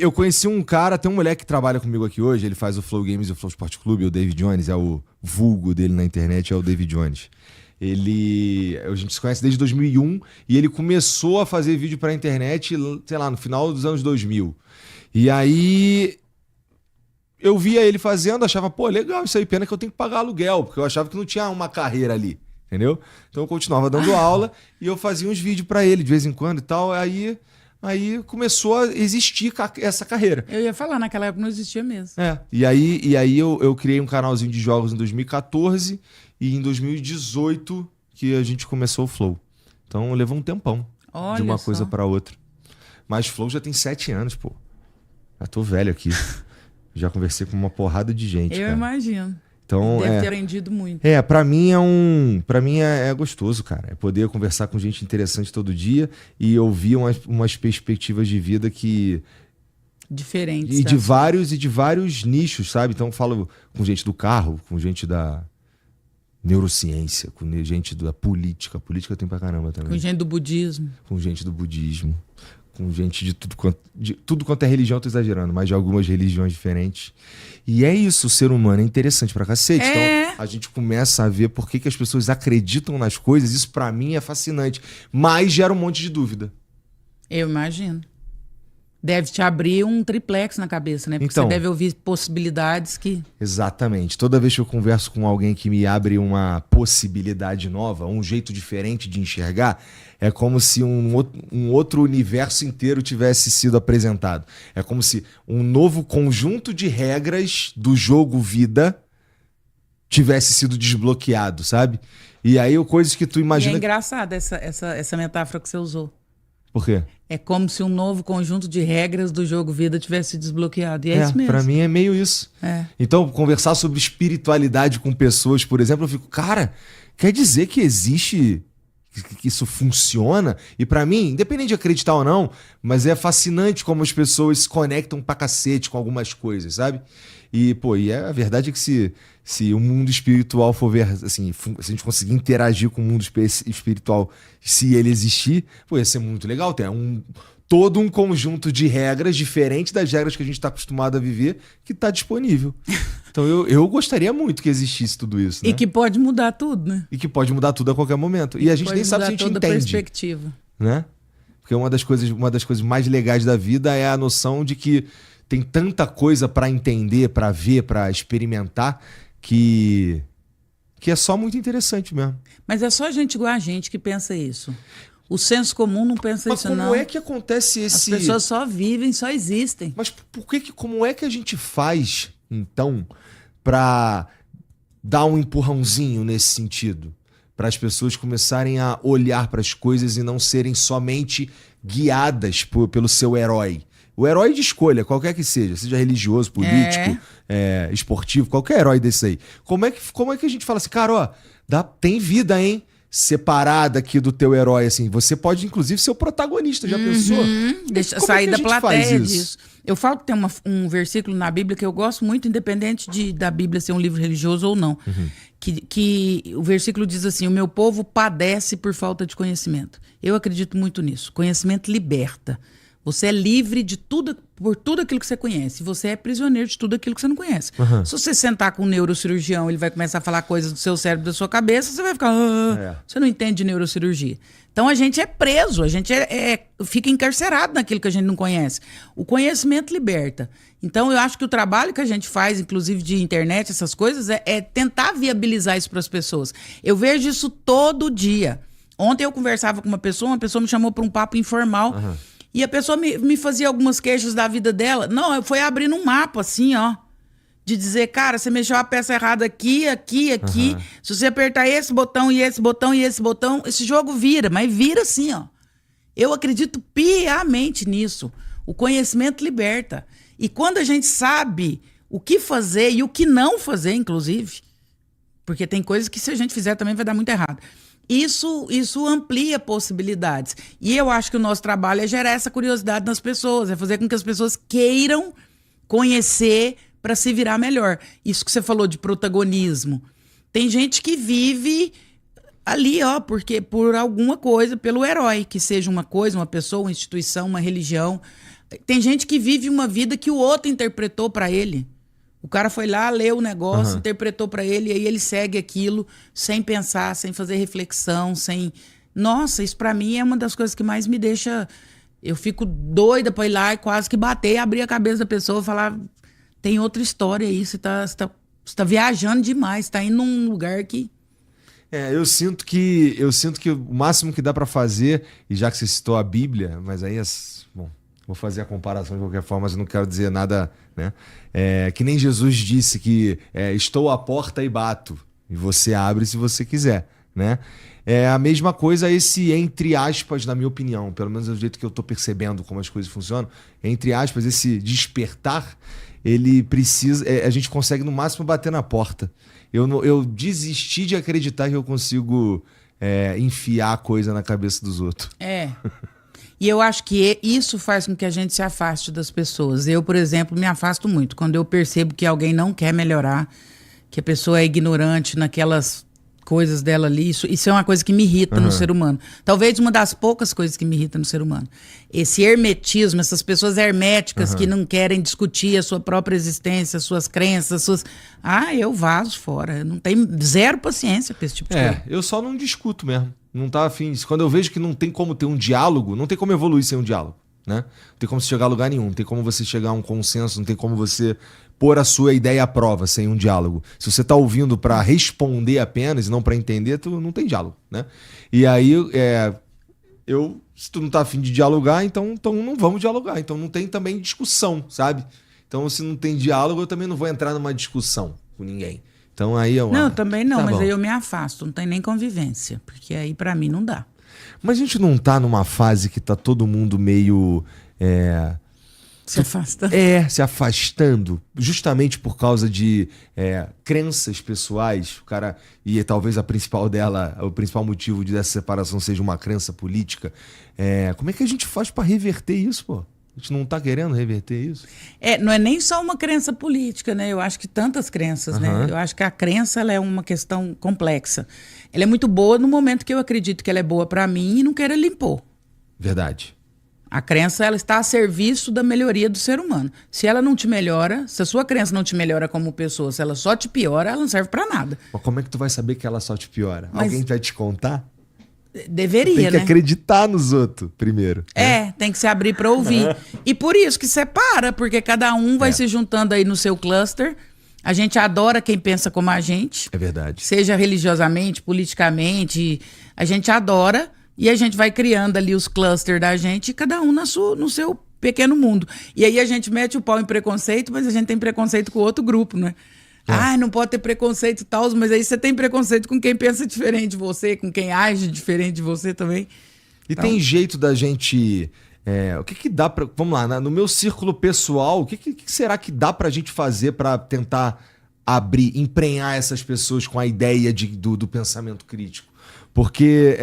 Eu conheci um cara, tem um moleque que trabalha comigo aqui hoje, ele faz o Flow Games e o Flow Sport Clube, o David Jones, é o vulgo dele na internet, é o David Jones. A gente se conhece desde 2001 e ele começou a fazer vídeo pra internet, sei lá, no final dos anos 2000. E aí eu via ele fazendo, achava, pô, legal isso aí, pena que eu tenho que pagar aluguel, porque eu achava que não tinha uma carreira ali, entendeu? Então eu continuava dando aula e eu fazia uns vídeos pra ele de vez em quando e tal, aí começou a existir essa carreira. Eu ia falar, naquela época não existia mesmo. E aí eu criei um canalzinho de jogos em 2014 e em 2018 que a gente começou o Flow. Então levou um tempão de uma coisa pra outra. Mas Flow já tem 7 anos, pô. Já tô velho aqui. Já conversei com uma porrada de gente, Eu cara. imagino. Então, Deve ter rendido muito. Pra mim é gostoso, cara. É poder conversar com gente interessante todo dia e ouvir umas perspectivas de vida que... Diferentes. E de vários nichos, sabe? Então eu falo com gente do carro, com gente da neurociência, com gente da política. A política tem pra caramba também. Com gente do budismo. Com gente do budismo. Com gente de tudo quanto é religião, eu tô exagerando, mas de algumas religiões diferentes. E é isso, o ser humano é interessante pra cacete. Então a gente começa a ver por que as pessoas acreditam nas coisas. Isso pra mim é fascinante. Mas gera um monte de dúvida. Eu imagino. Deve te abrir um triplex na cabeça, né? Porque então, você deve ouvir possibilidades que... Exatamente. Toda vez que eu converso com alguém que me abre uma possibilidade nova, um jeito diferente de enxergar, é como se um outro universo inteiro tivesse sido apresentado. É como se um novo conjunto de regras do jogo vida tivesse sido desbloqueado, sabe? E aí coisas que tu imagina... E é engraçada essa metáfora que você usou. Por quê? É como se um novo conjunto de regras do jogo vida tivesse desbloqueado. E é isso mesmo. Pra mim é meio isso. Então, conversar sobre espiritualidade com pessoas, por exemplo, eu fico, cara, quer dizer que existe, que isso funciona? E pra mim, independente de acreditar ou não, mas é fascinante como as pessoas se conectam pra cacete com algumas coisas, sabe? E, pô, a verdade é que se o mundo espiritual for ver, assim, se a gente conseguir interagir com o mundo espiritual, se ele existir, pô, ia ser muito legal. Tem todo um conjunto de regras diferentes das regras que a gente está acostumado a viver que está disponível. Então eu gostaria muito que existisse tudo isso, né? E que pode mudar tudo, né? E que pode mudar tudo a qualquer momento. E a gente nem sabe se a gente entende. Perspectiva. Né? Porque uma das coisas mais legais da vida é a noção de que tem tanta coisa para entender, para ver, para experimentar, que é só muito interessante mesmo. Mas é só gente igual a gente que pensa isso. O senso comum não pensa isso, não. Mas como é que acontece esse... As pessoas só vivem, só existem. Mas como é que a gente faz, então, para dar um empurrãozinho nesse sentido? Para as pessoas começarem a olhar para as coisas e não serem somente guiadas pelo seu herói. O herói de escolha, qualquer que seja religioso, político, esportivo, qualquer herói desse aí. Como é que a gente fala assim, cara, ó, tem vida, hein? Separada aqui do teu herói, assim. Você pode, inclusive, ser o protagonista, já pensou? Deixa sair da plateia disso. Eu falo que tem um versículo na Bíblia que eu gosto muito, independente da Bíblia ser um livro religioso ou não. Que o versículo diz assim, o meu povo padece por falta de conhecimento. Eu acredito muito nisso. Conhecimento liberta. Você é livre por tudo aquilo que você conhece. Você é prisioneiro de tudo aquilo que você não conhece. Se você sentar com um neurocirurgião, ele vai começar a falar coisas do seu cérebro, da sua cabeça, você vai ficar... Você não entende de neurocirurgia. Então a gente é preso, a gente fica encarcerado naquilo que a gente não conhece. O conhecimento liberta. Então eu acho que o trabalho que a gente faz, inclusive de internet, essas coisas, é tentar viabilizar isso para as pessoas. Eu vejo isso todo dia. Ontem eu conversava com uma pessoa me chamou para um papo informal... E a pessoa me fazia algumas queixas da vida dela. Não, foi abrindo um mapa, assim, ó. De dizer, cara, você mexeu a peça errada aqui. Se você apertar esse botão e esse botão e esse botão, esse jogo vira. Mas vira assim, ó. Eu acredito piamente nisso. O conhecimento liberta. E quando a gente sabe o que fazer e o que não fazer, inclusive... Porque tem coisas que se a gente fizer também vai dar muito errado. Isso amplia possibilidades. E eu acho que o nosso trabalho é gerar essa curiosidade nas pessoas, é fazer com que as pessoas queiram conhecer para se virar melhor. Isso que você falou de protagonismo. Tem gente que vive ali, ó, porque por alguma coisa, pelo herói, que seja uma coisa, uma pessoa, uma instituição, uma religião. Tem gente que vive uma vida que o outro interpretou para ele. O cara foi lá, leu o negócio, interpretou para ele, e aí ele segue aquilo sem pensar, sem fazer reflexão, sem... Nossa, isso para mim é uma das coisas que mais me deixa... Eu fico doida pra ir lá e quase que bater, abrir a cabeça da pessoa e falar: tem outra história aí, você tá viajando demais, tá indo num lugar que... Eu sinto que o máximo que dá pra fazer, e já que você citou a Bíblia, mas aí, bom, vou fazer a comparação de qualquer forma, mas eu não quero dizer nada, né? Que nem Jesus disse que estou à porta e bato, e você abre se você quiser, né? É a mesma coisa esse entre aspas, na minha opinião, pelo menos do jeito que eu tô percebendo como as coisas funcionam, entre aspas, esse despertar, ele precisa, a gente consegue no máximo bater na porta. Eu desisti de acreditar que eu consigo enfiar coisa na cabeça dos outros. E eu acho que isso faz com que a gente se afaste das pessoas. Eu, por exemplo, me afasto muito. Quando eu percebo que alguém não quer melhorar, que a pessoa é ignorante naquelas coisas dela ali, isso é uma coisa que me irrita no ser humano. Talvez uma das poucas coisas que me irrita no ser humano. Esse hermetismo, essas pessoas herméticas que não querem discutir a sua própria existência, suas crenças, eu vazo fora. Eu não tenho zero paciência pra esse tipo de coisa. Eu só não discuto mesmo. Não tá afim. Quando eu vejo que não tem como ter um diálogo, não tem como evoluir sem um diálogo, né? Não tem como você chegar a lugar nenhum, não tem como você chegar a um consenso, não tem como você pôr a sua ideia à prova sem um diálogo. Se você tá ouvindo para responder apenas e não para entender, tu não tem diálogo, né? E aí, se tu não tá afim de dialogar, então não vamos dialogar. Então não tem também discussão, sabe? Então se não tem diálogo, eu também não vou entrar numa discussão com ninguém. Então aí Não, também não, mas aí eu me afasto, não tem nem convivência, porque aí pra mim não dá. Mas a gente não tá numa fase que tá todo mundo meio... Se afastando. Se afastando, justamente por causa de crenças pessoais. O cara, e talvez o principal motivo dessa separação seja uma crença política. Como é que a gente faz pra reverter isso, pô? A gente não tá querendo reverter isso? Não é nem só uma crença política, né? Eu acho que tantas crenças, né? Eu acho que a crença ela é uma questão complexa. Ela é muito boa no momento que eu acredito que ela é boa pra mim e não quero ela impor. Verdade. A crença ela está a serviço da melhoria do ser humano. Se ela não te melhora, se a sua crença não te melhora como pessoa, se ela só te piora, ela não serve pra nada. Mas como é que tu vai saber que ela só te piora? Alguém vai te contar? Deveria, né? Tem que acreditar nos outros primeiro. Tem que se abrir pra ouvir. E por isso que separa, porque cada um vai se juntando aí no seu cluster. A gente adora quem pensa como a gente. É verdade. Seja religiosamente, politicamente, a gente adora. E a gente vai criando ali os clusters da gente, cada um no seu pequeno mundo. E aí a gente mete o pau em preconceito, mas a gente tem preconceito com o outro grupo, né? Não pode ter preconceito e tal, mas aí você tem preconceito com quem pensa diferente de você, com quem age diferente de você também. E tem jeito da gente... o que dá pra... Vamos lá, no meu círculo pessoal, o que será que dá pra gente fazer pra tentar emprenhar essas pessoas com a ideia do pensamento crítico? Porque...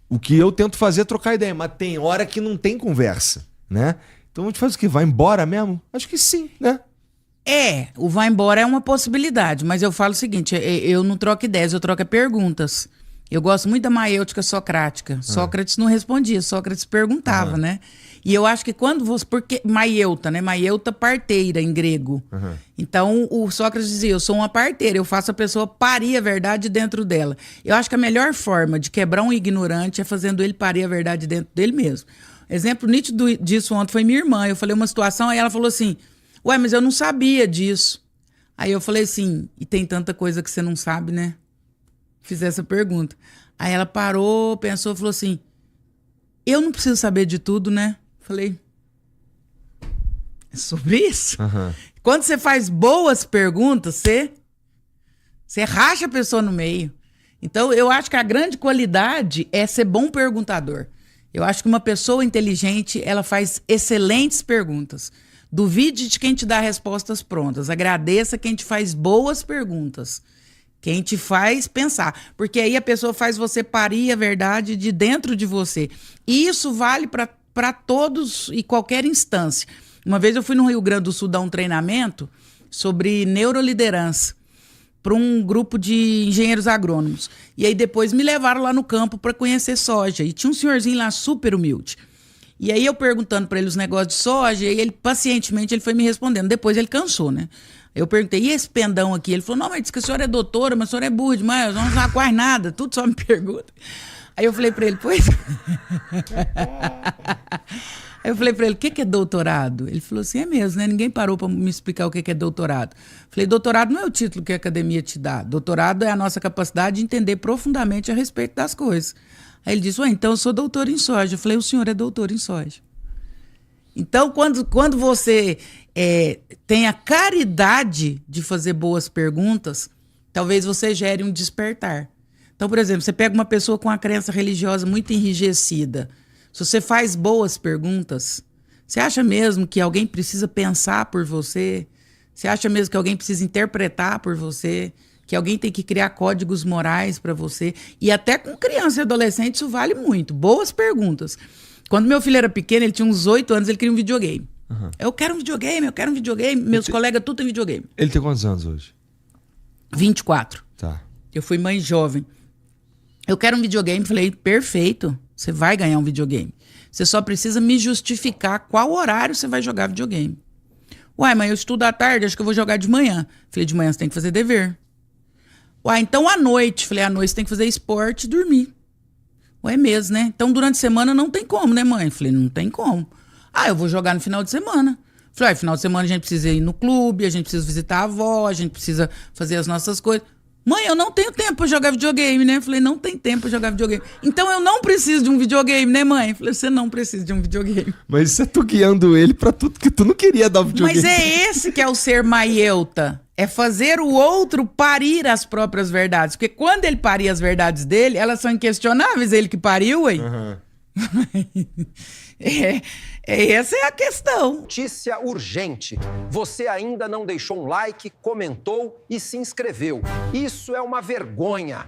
o que eu tento fazer é trocar ideia, mas tem hora que não tem conversa, né? Então a gente faz o quê? Vai embora mesmo? Acho que sim, né? O vai embora é uma possibilidade, mas eu falo o seguinte, eu não troco ideias, eu troco perguntas. Eu gosto muito da maêutica socrática. Sócrates não respondia, Sócrates perguntava, né? E eu acho que quando você... Porque maieuta, né? Maieuta, parteira, em grego. Então, o Sócrates dizia, eu sou uma parteira, eu faço a pessoa parir a verdade dentro dela. Eu acho que a melhor forma de quebrar um ignorante é fazendo ele parir a verdade dentro dele mesmo. Exemplo nítido disso ontem foi minha irmã. Eu falei uma situação, aí ela falou assim, ué, mas eu não sabia disso. Aí eu falei assim, e tem tanta coisa que você não sabe, né? Fiz essa pergunta. Aí ela parou, pensou, falou assim, eu não preciso saber de tudo, né? Falei, é sobre isso? Quando você faz boas perguntas, você racha a pessoa no meio. Então, eu acho que a grande qualidade é ser bom perguntador. Eu acho que uma pessoa inteligente, ela faz excelentes perguntas. Duvide de quem te dá respostas prontas. Agradeça quem te faz boas perguntas. Quem te faz pensar. Porque aí a pessoa faz você parir a verdade de dentro de você. E isso vale para todos e qualquer instância. Uma vez eu fui no Rio Grande do Sul dar um treinamento sobre neuroliderança para um grupo de engenheiros agrônomos. E aí depois me levaram lá no campo para conhecer soja. E tinha um senhorzinho lá super humilde. E aí eu perguntando para ele os negócios de soja, e ele pacientemente ele foi me respondendo. Depois ele cansou, né? Eu perguntei, e esse pendão aqui? Ele falou, não, mas diz que a senhora é doutora, mas a senhora é burra demais, não sabe quase nada, tudo só me pergunta. Aí eu falei para ele, pois... Aí eu falei para ele, o que é doutorado? Ele falou assim, é mesmo, né? Ninguém parou para me explicar o que é doutorado. Falei, doutorado não é o título que a academia te dá. Doutorado é a nossa capacidade de entender profundamente a respeito das coisas. Aí ele disse, ué, então eu sou doutor em soja. Eu falei, o senhor é doutor em soja. Então, quando você tem a caridade de fazer boas perguntas, talvez você gere um despertar. Então, por exemplo, você pega uma pessoa com uma crença religiosa muito enrijecida. Se você faz boas perguntas, você acha mesmo que alguém precisa pensar por você? Você acha mesmo que alguém precisa interpretar por você? Que alguém tem que criar códigos morais para você? E até com criança e adolescente isso vale muito. Boas perguntas. Quando meu filho era pequeno, ele tinha uns 8 anos, ele queria um videogame. Uhum. Eu quero um videogame, eu quero um videogame. Meus colegas tudo têm videogame. Ele tem quantos anos hoje? 24. Tá. Eu fui mãe jovem. Eu quero um videogame. Falei, perfeito. Você vai ganhar um videogame. Você só precisa me justificar qual horário você vai jogar videogame. Uai, mãe, eu estudo à tarde, acho que eu vou jogar de manhã. Falei, de manhã você tem que fazer dever. Uai, então à noite. Falei, à noite você tem que fazer esporte e dormir. Ué, mesmo, né? Então durante a semana não tem como, né, mãe? Falei, não tem como. Ah, eu vou jogar no final de semana. Falei, final de semana a gente precisa ir no clube, a gente precisa visitar a avó, a gente precisa fazer as nossas coisas. Mãe, eu não tenho tempo pra jogar videogame, né? Falei, não tem tempo pra jogar videogame. Então eu não preciso de um videogame, né, mãe? Falei, você não precisa de um videogame. Mas isso é tu guiando ele pra tudo que tu não queria dar um videogame. Mas é esse que é o ser maieuta. É fazer o outro parir as próprias verdades. Porque quando ele parir as verdades dele, elas são inquestionáveis, ele que pariu, hein? Uhum. Essa é a questão. Notícia urgente. Você ainda não deixou um like, comentou e se inscreveu. Isso é uma vergonha.